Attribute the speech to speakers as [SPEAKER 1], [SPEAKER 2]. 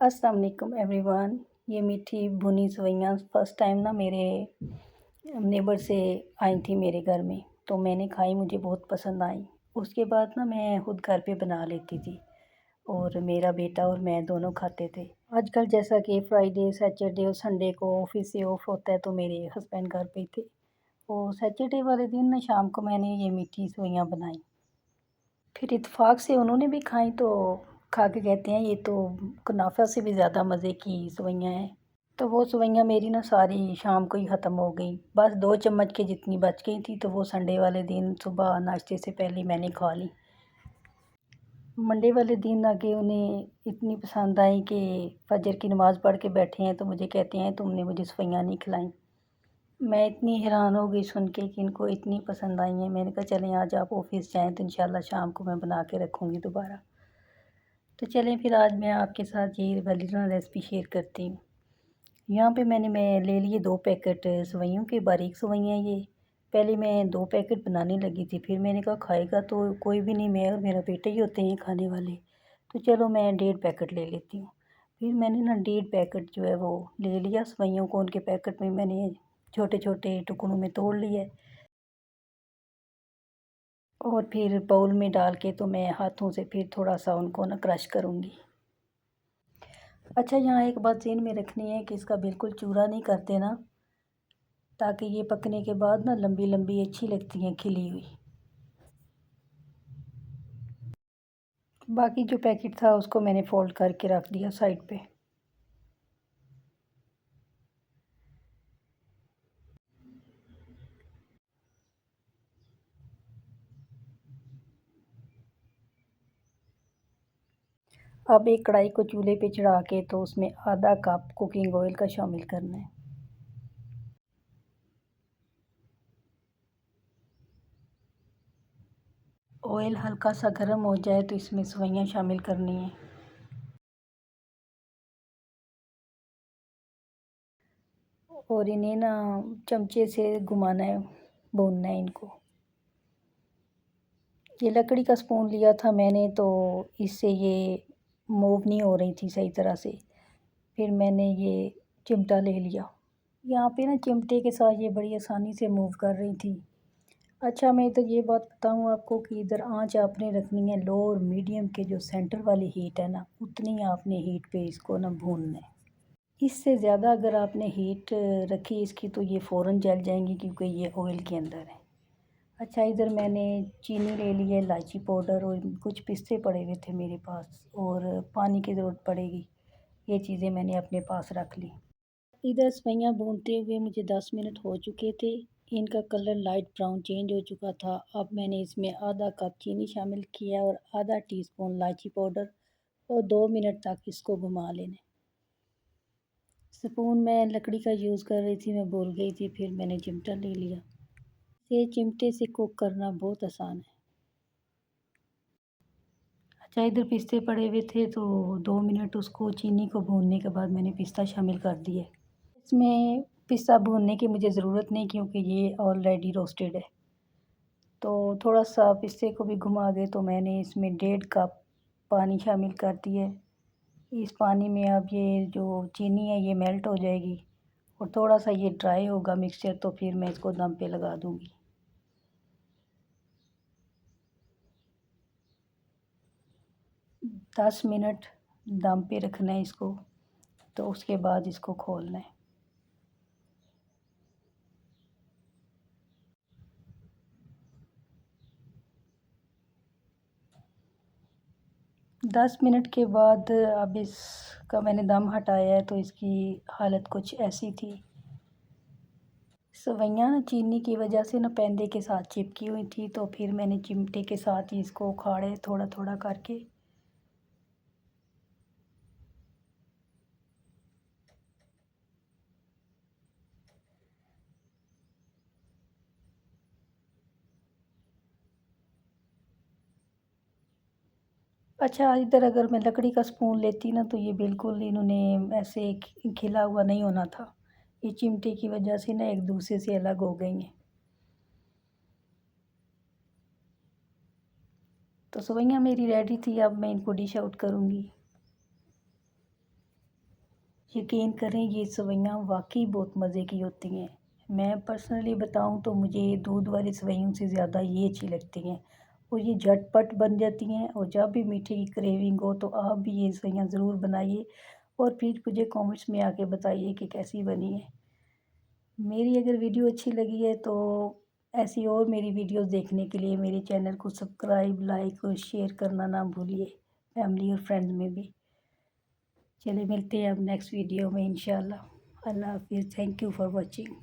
[SPEAKER 1] अस्सलाम वालेकुम एवरीवन। ये मीठी भुनी सवैयाँ फ़र्स्ट टाइम ना मेरे नेबर से आई थी मेरे घर में, तो मैंने खाई, मुझे बहुत पसंद आई। उसके बाद ना मैं खुद घर पे बना लेती थी और मेरा बेटा और मैं दोनों खाते थे। आजकल जैसा कि फ्राइडे, सैटरडे और संडे को ऑफ़िस से ऑफ होता है, तो मेरे हस्बैंड घर पे थे। और सैटरडे वाले दिन ना शाम को मैंने ये मीठी सवैयाँ बनाई। फिर इत्तेफ़ाक से उन्होंने भी खाई, तो खा के कहते हैं ये तो कुनाफा से भी ज़्यादा मज़े की सेवइयाँ हैं। तो वो सेवइयाँ मेरी ना सारी शाम को ही ख़त्म हो गई। बस 2 चम्मच के जितनी बच गई थी, तो वो संडे वाले दिन सुबह नाश्ते से पहले मैंने खा ली। मंडे वाले दिन आके उन्हें इतनी पसंद आई कि फ़जर की नमाज़ पढ़ के बैठे हैं, तो मुझे कहते हैं तुमने मुझे सेवइयाँ नहीं खिलाई। मैं इतनी हैरान हो गई सुन के कि इनको इतनी पसंद आई हैं। मैंने कहा चलें आज आप ऑफ़िस जाएँ, तो इंशाल्लाह शाम को मैं बना के रखूँगी दोबारा। तो चलें फिर आज मैं आपके साथ ये वाली ना रेसिपी शेयर करती हूँ। यहाँ पे मैं ले लिए 2 पैकेट सेवइयों के, बारीक सेवइयाँ ये। पहले मैं 2 पैकेट बनाने लगी थी, फिर मैंने कहा खाएगा तो कोई भी नहीं, मैं और मेरा बेटा ही होते हैं खाने वाले, तो चलो मैं 1.5 पैकेट ले लेती हूँ। फिर मैंने ना 1.5 पैकेट जो है वो ले लिया सेवइयों को, उनके पैकेट में मैंने छोटे-छोटे टुकड़ों में तोड़ लिया है और फिर बाउल में डाल के तो मैं हाथों से फिर थोड़ा-सा उनको ना क्रश करूँगी। अच्छा, यहाँ एक बात ज़हन में रखनी है कि इसका बिल्कुल चूरा नहीं कर देना, ताकि ये पकने के बाद ना लंबी-लंबी अच्छी लगती हैं खिली हुई। बाकी जो पैकेट था उसको मैंने फ़ोल्ड करके रख दिया साइड पे। अब एक कढ़ाई को चूल्हे पे चढ़ा के तो उसमें आधा कप कुकिंग ऑयल का शामिल करना है। ऑयल हल्का सा गर्म हो जाए तो इसमें सेवइयाँ शामिल करनी है और इन्हें ना चमचे से घुमाना है, भूनना है इनको। ये लकड़ी का स्पून लिया था मैंने, तो इससे ये मूव नहीं हो रही थी सही तरह से। फिर मैंने ये चिमटा ले लिया। यहाँ पे ना चिमटे के साथ ये बड़ी आसानी से मूव कर रही थी। अच्छा, मैं तो ये बात बताऊँ आपको कि इधर आँच आपने रखनी है लो और मीडियम के, जो सेंटर वाली हीट है ना, उतनी आपने हीट पे इसको ना भूनना है। इससे ज़्यादा अगर आपने हीट रखी इसकी, तो ये फ़ौरन जल जाएंगी, क्योंकि ये ऑयल के अंदर है। अच्छा, इधर मैंने चीनी ले ली है, इलायची पाउडर और कुछ पिस्ते पड़े हुए थे मेरे पास, और पानी की ज़रूरत पड़ेगी। ये चीज़ें मैंने अपने पास रख ली। इधर सेवइयाँ भूनते हुए मुझे 10 मिनट हो चुके थे। इनका कलर लाइट ब्राउन चेंज हो चुका था। अब मैंने इसमें आधा कप चीनी शामिल किया और आधा टीस्पून इलायची पाउडर, और 2 मिनट तक इसको घुमा लेना। स्पून मैं लकड़ी का यूज़ कर रही थी, मैं भूल गई थी, फिर मैंने चिमटा ले लिया। ये चिमटे से कुक करना बहुत आसान है। अच्छा, इधर पिस्ते पड़े हुए थे, तो 2 मिनट उसको चीनी को भूनने के बाद मैंने पिस्ता शामिल कर दिए। इसमें पिस्ता भूनने की मुझे ज़रूरत नहीं, क्योंकि ये ऑलरेडी रोस्टेड है। तो थोड़ा-सा पिस्ते को भी घुमा के तो मैंने इसमें 1.5 कप पानी शामिल कर दिए। इस पानी में अब ये जो चीनी है ये मेल्ट हो जाएगी और थोड़ा-सा ये ड्राई होगा मिक्सचर, तो फिर मैं इसको दम पे लगा दूँगी। 10 मिनट दम पे रखना है इसको, तो उसके बाद इसको खोलना है। 10 मिनट के बाद अब इसका मैंने दम हटाया है, तो इसकी हालत कुछ ऐसी थी। सेवइयाँ ना चीनी की वजह से ना पैंदे के साथ चिपकी हुई थी, तो फिर मैंने चिमटे के साथ ही इसको उखाड़े थोड़ा-थोड़ा करके। अच्छा, इधर अगर मैं लकड़ी का स्पून लेती ना, तो ये बिल्कुल इन्होंने ऐसे खिला हुआ नहीं होना था। ये चिमटे की वजह से ना एक दूसरे से अलग हो गई हैं। तो सेवइयाँ मेरी रेडी थी, अब मैं इनको डिश आउट करूँगी। यकीन करें ये सेवइयाँ वाक़ई बहुत मज़े की होती हैं। मैं पर्सनली बताऊँ तो मुझे दूध वाली सेवइयों से ज़्यादा ये अच्छी लगती हैं और ये झटपट बन जाती हैं। और जब भी मीठे की क्रेविंग हो तो आप भी ये सेवइयाँ ज़रूर बनाइए और फिर मुझे कमेंट्स में आके बताइए कि कैसी बनी है। मेरी अगर वीडियो अच्छी लगी है तो ऐसी और मेरी वीडियोज़ देखने के लिए मेरे चैनल को सब्सक्राइब, लाइक और शेयर करना ना भूलिए, फैमिली और फ्रेंड्स में भी। चलिए मिलते हैं अब नेक्स्ट वीडियो में इंशाल्लाह। अल्लाह हाफ़िज़। Thank you for watching.